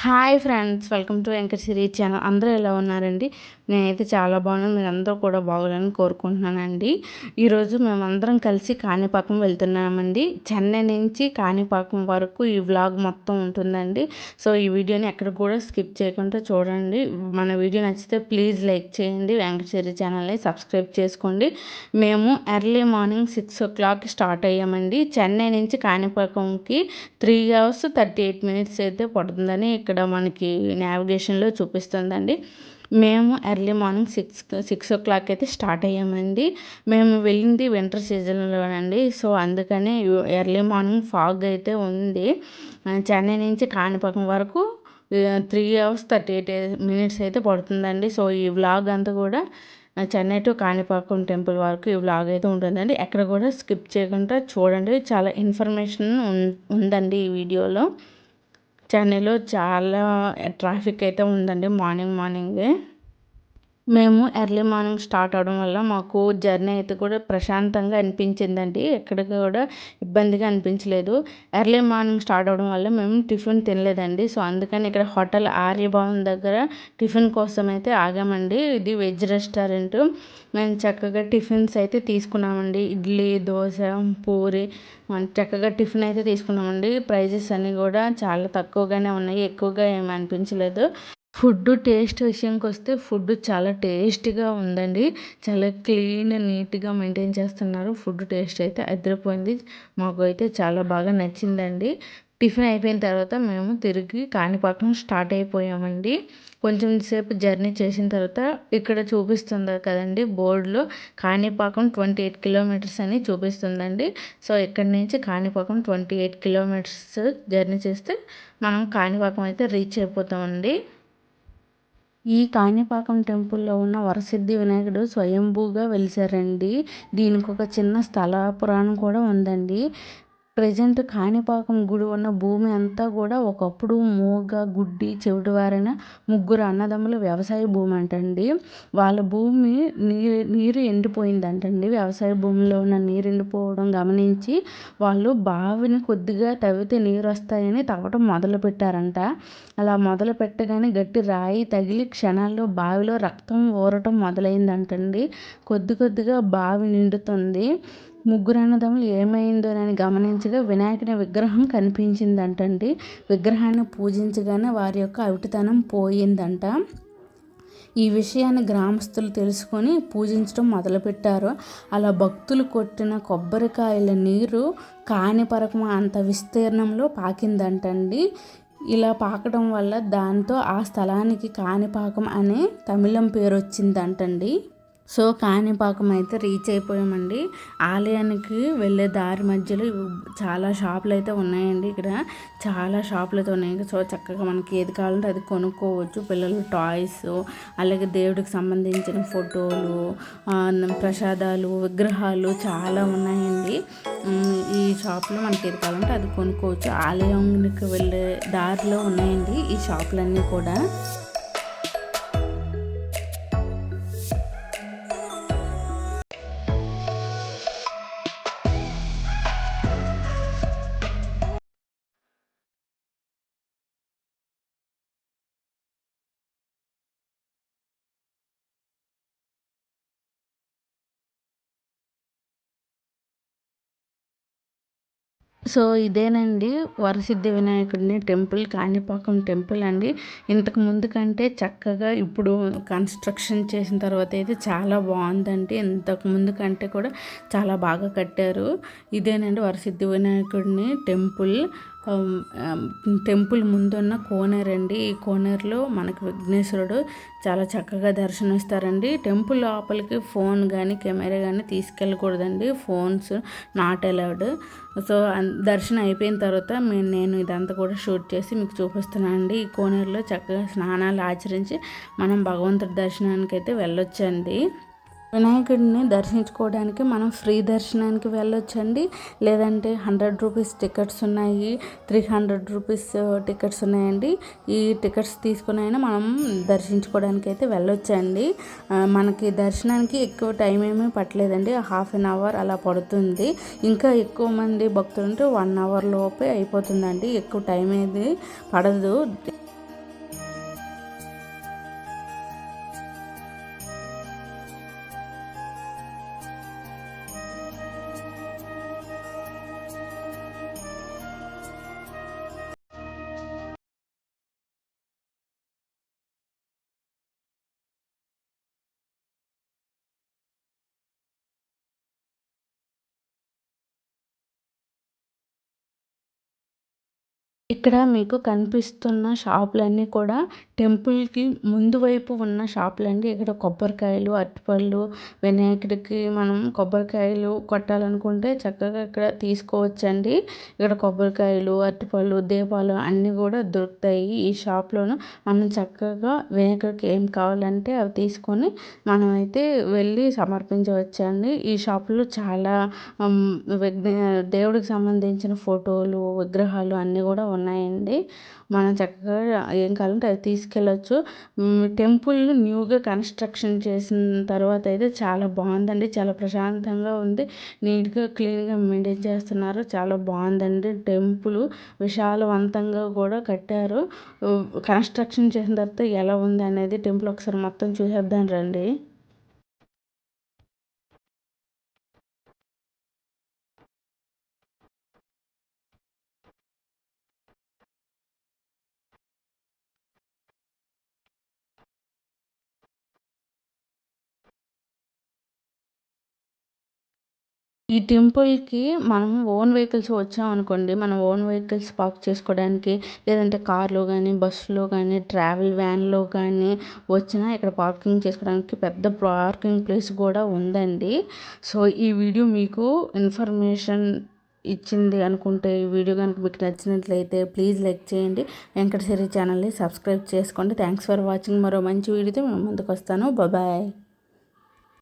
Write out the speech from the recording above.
Hi friends, welcome to Venkata Siri channel. అందరూ ఎలా ఉన్నారండి? నేనైతే చాలా బాగున్నాను. మీరందరూ కూడా బాగోవాలని కోరుకుంటున్నానండి. ఈరోజు మేమందరం కలిసి కాణిపాకం వెళ్తున్నామండి. చెన్నై నుంచి కాణిపాకం వరకు ఈ వ్లాగ్ మొత్తం ఉంటుందండి. సో ఈ వీడియోని ఎక్కడ కూడా స్కిప్ చేయకుండా చూడండి. మన వీడియో నచ్చితే ప్లీజ్ లైక్ చేయండి. వెంకట సిరీ ఛానల్ని సబ్స్క్రైబ్ చేసుకోండి. మేము ఎర్లీ మార్నింగ్ 6 o'clock స్టార్ట్ అయ్యామండి. చెన్నై నుంచి కాణిపాకంకి 3 hours 38 minutes అయితే పడుతుందని ఇక్కడ మనకి నావిగేషన్లో చూపిస్తుందండి. మేము ఎర్లీ మార్నింగ్ 6 o'clock అయితే స్టార్ట్ అయ్యామండి. మేము వెళ్ళింది వింటర్ సీజన్లోనండి. సో అందుకని ఎర్లీ మార్నింగ్ ఫాగ్ అయితే ఉంది. చెన్నై నుంచి కాణిపాకం వరకు 3 hours 38 minutes అయితే పడుతుందండి. సో ఈ వ్లాగ్ అంతా కూడా చెన్నై టు కాణిపాకం టెంపుల్ వరకు ఈ వ్లాగ్ అయితే ఉంటుందండి. ఎక్కడ కూడా స్కిప్ చేయకుండా చూడండి. చాలా ఇన్ఫర్మేషన్ ఉందండి ఈ వీడియోలో. చెన్నైలో చాలా ట్రాఫిక్ అయితే ఉందండి మార్నింగే. మేము ఎర్లీ మార్నింగ్ స్టార్ట్ అవడం వల్ల మాకు జర్నీ అయితే కూడా ప్రశాంతంగా అనిపించిందండి. ఎక్కడ కూడా ఇబ్బందిగా అనిపించలేదు. ఎర్లీ మార్నింగ్ స్టార్ట్ అవడం వల్ల మేము టిఫిన్ తినలేదండి. సో అందుకని ఇక్కడ హోటల్ ఆర్యభవన్ దగ్గర టిఫిన్ కోసం అయితే ఆగామండి. ఇది వెజ్ రెస్టారెంట్. మేము చక్కగా టిఫిన్స్ అయితే తీసుకున్నామండి. ఇడ్లీ, దోశ, పూరి చక్కగా టిఫిన్ అయితే తీసుకున్నామండి. ప్రైజెస్ అన్నీ కూడా చాలా తక్కువగానే ఉన్నాయి. ఎక్కువగా ఏమి అనిపించలేదు. ఫుడ్ టేస్ట్ విషయానికి వస్తే ఫుడ్ చాలా టేస్టీగా ఉందండి. చాలా క్లీన్ నీట్గా మెయింటైన్ చేస్తున్నారు. ఫుడ్ టేస్ట్ అయితే అదిరిపోయింది. మాకు అయితే చాలా బాగా నచ్చిందండి. టిఫిన్ అయిపోయిన తర్వాత మేము తిరిగి కాణిపాకం స్టార్ట్ అయిపోయామండి. కొంచెం సేపు జర్నీ చేసిన తర్వాత ఇక్కడ చూపిస్తుంది కదండి బోర్డులో కాణిపాకం 28 kilometers అని చూపిస్తుందండి. సో ఇక్కడి నుంచి కాణిపాకం 28 kilometers జర్నీ చేస్తే మనం కాణిపాకం అయితే రీచ్ అయిపోతామండి. ఈ కాణిపాకం టెంపుల్లో ఉన్న వరసిద్ధి వినాయకుడు స్వయంభూగా వెలిశారండి. దీనికి ఒక చిన్న స్థల పురాణం కూడా ఉందండి. ప్రజెంట్ కాణిపాకం గుడి ఉన్న భూమి అంతా కూడా ఒకప్పుడు మూగ, గుడ్డి, చెవిటివారైన 3 అన్నదమ్ముల వ్యవసాయ భూమి అంటండి. వాళ్ళ భూమి నీరు ఎండిపోయిందంటండి. వ్యవసాయ భూమిలో ఉన్న నీరు ఎండిపోవడం గమనించి వాళ్ళు బావిని కొద్దిగా తవ్వితే నీరు వస్తాయని తవ్వటం మొదలు పెట్టారంట. అలా మొదలు పెట్టగానే గట్టి రాయి తగిలి క్షణాల్లో బావిలో రక్తం ఊరటం మొదలైందంటండి. కొద్దిగా బావి నిండుతుంది. 3 అన్నదమ్ములు ఏమైందోనని గమనించగా వినాయకుని విగ్రహం కనిపించిందంటండి. విగ్రహాన్ని పూజించగానే వారి యొక్క అవిటితనం పోయిందంట. ఈ విషయాన్ని గ్రామస్తులు తెలుసుకొని పూజించడం మొదలుపెట్టారు. అలా భక్తులు కొట్టిన కొబ్బరికాయల నీరు కాణిపాకం అంత విస్తీర్ణంలో పాకిందంటండి. ఇలా పాకడం వల్ల దాంతో ఆ స్థలానికి కాణిపాకం అనే తమిళం పేరు వచ్చిందంటండి. సో కాణిపాకం అయితే రీచ్ అయిపోయామండి. ఆలయానికి వెళ్ళే దారి మధ్యలో చాలా షాపులు అయితే ఉన్నాయండి. ఇక్కడ చాలా షాపులు అయితే ఉన్నాయి. సో చక్కగా మనకి ఏది కావాలంటే అది కొనుక్కోవచ్చు. పిల్లలు టాయ్స్, అలాగే దేవుడికి సంబంధించిన ఫోటోలు, ప్రసాదాలు, విగ్రహాలు చాలా ఉన్నాయండి. ఈ షాప్లో మనకి ఏది కావాలంటే అది కొనుక్కోవచ్చు. ఆలయానికి వెళ్ళే దారిలో ఉన్నాయండి ఈ షాపులన్నీ కూడా. సో ఇదేనండి వరసిద్ధి వినాయకుడిని టెంపుల్, కాణిపాకం టెంపుల్ అండి. ఇంతకు ముందు కంటే చక్కగా ఇప్పుడు కన్స్ట్రక్షన్ చేసిన తర్వాత అయితే చాలా బాగుందండి. ఇంతకు ముందు కంటే కూడా చాలా బాగా కట్టారు. ఇదేనండి వరసిద్ధి వినాయకుడిని టెంపుల్. టెంపుల్ ముందున్న కోనేరు అండి. ఈ కోనేరులో మనకు విఘ్నేశ్వరుడు చాలా చక్కగా దర్శనమిస్తారండి. టెంపుల్ లోపలికి ఫోన్ కానీ కెమెరా కానీ తీసుకెళ్ళకూడదండి. Phones not allowed. సో దర్శనం అయిపోయిన తర్వాత నేను ఇదంతా కూడా షూట్ చేసి మీకు చూపిస్తున్నాను అండి. ఈ కోనేరులో చక్కగా స్నానాలు ఆచరించి మనం భగవంతుడి దర్శనానికి అయితే వెళ్ళొచ్చండి. వినాయకుడిని దర్శించుకోవడానికి మనం ఫ్రీ దర్శనానికి వెళ్ళొచ్చండి. లేదంటే 100 rupees టికెట్స్ ఉన్నాయి, 300 rupees టికెట్స్ ఉన్నాయండి. ఈ టికెట్స్ తీసుకుని అయినా మనం దర్శించుకోవడానికి అయితే వెళ్ళొచ్చండి. మనకి దర్శనానికి ఎక్కువ టైం ఏమీ పట్టలేదండి. 1/2 hour అలా పడుతుంది. ఇంకా ఎక్కువ మంది భక్తులు ఉంటే 1 hour లోపే అయిపోతుందండి. ఎక్కువ టైం ఏది పడదు. ఇక్కడ మీకు కనిపిస్తున్న షాపులన్నీ కూడా టెంపుల్‌కి ముందు వైపు ఉన్న షాపులండి. ఇక్కడ కొబ్బరికాయలు, అరటిపళ్ళు, వినాయకుడికి మనం కొబ్బరికాయలు కొట్టాలనుకుంటే చక్కగా ఇక్కడ తీసుకోవచ్చండి. ఇక్కడ కొబ్బరికాయలు, అరటిపళ్ళు, దీపాలు అన్నీ కూడా దొరుకుతాయి ఈ షాప్‌లోను. మనం చక్కగా వినాయకుడికి ఏం కావాలంటే అవి తీసుకొని మనమైతే వెళ్ళి సమర్పించవచ్చండి. ఈ షాపులో చాలా హ్మ్, విఘ్న దేవుడికి సంబంధించిన ఫోటోలు, విగ్రహాలు అన్నీ కూడా ఉన్నాయండి. మనం చక్కగా ఏం కావాలంటే అది తీసుకెళ్ళొచ్చు. టెంపుల్ న్యూగా కన్స్ట్రక్షన్ చేసిన తర్వాత అయితే చాలా బాగుందండి. చాలా ప్రశాంతంగా ఉంది. నీట్గా క్లీన్గా మెయింటైన్ చేస్తున్నారు. చాలా బాగుందండి. టెంపుల్ విశాలవంతంగా కూడా కట్టారు. కన్స్ట్రక్షన్ చేసిన తర్వాత ఎలా ఉంది అనేది టెంపుల్ ఒకసారి మొత్తం చూసేద్దాం రండి. ఈ టెంపుల్‌కి మనం ఓన్ వెహికల్స్ వచ్చామనుకోండి, మనం ఓన్ వెహికల్స్ పార్క్ చేసుకోవడానికి, లేదంటే కార్‌లో గానీ, బస్సులో గానీ, ట్రావెల్ వ్యాన్‌లో కానీ వచ్చినా ఇక్కడ పార్కింగ్ చేసుకోవడానికి పెద్ద పార్కింగ్ ప్లేస్ కూడా ఉందండి. సో, ఈ వీడియో మీకు ఇన్ఫర్మేషన్ ఇచ్చింది అనుకుంటే, ఈ వీడియో కనుక మీకు నచ్చినట్లయితే ప్లీజ్ లైక్ చేయండి. వెంకట సిరి ఛానల్‌ని సబ్స్క్రైబ్ చేసుకోండి. Thanks for watching. మరో మంచి వీడియోతో మేము ముందుకు వస్తాను. బాయ్.